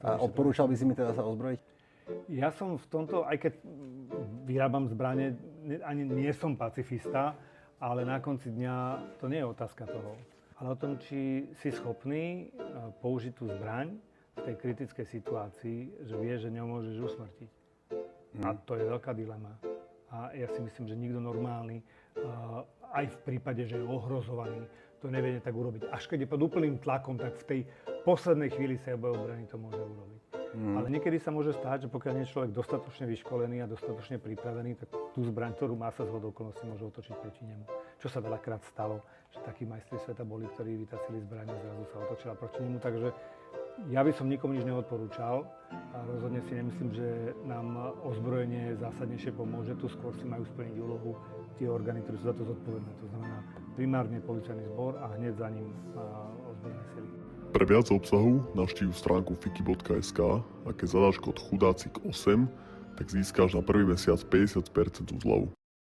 A odporúčal by si mi teda sa ozbrojiť? Ja som v tomto, aj keď vyrábam zbrane, ani nie som pacifista, ale na konci dňa to nie je otázka toho. Ale o tom, či si schopný použiť tú zbraň v tej kritickej situácii, že vieš, že ňou môžeš usmrtiť. A to je veľká dilema. A ja si myslím, že nikto normálny, aj v prípade, že je ohrozovaný, to nevie tak urobiť. Až keď je pod úplným tlakom, tak v tej poslednej chvíli sebeobrany to môže urobiť. Ale niekedy sa môže stáť, že pokiaľ nie je človek dostatočne vyškolený a dostatočne pripravený, tak tú zbraň, ktorú má, sa zhodou okolností môže otočiť proti nemu. Čo sa veľakrát stalo, že takí majstri sveta boli, ktorí vytasili zbraň a zrazu sa otočila proti nemu. Takže ja by som nikomu nič neodporúčal a rozhodne si nemyslím, že nám ozbrojenie zásadnejšie pomôže. Tu skôr si majú splniť úlohu tie orgány, ktoré sú za to zodpovedné. To znamená primárne policajný zbor a hneď za ním ozbrojené sily. Pre viac obsahu navštív stránku fiki.sk a keď zadáš kód chudácik8, tak získáš na prvý mesiac 50% zľavu.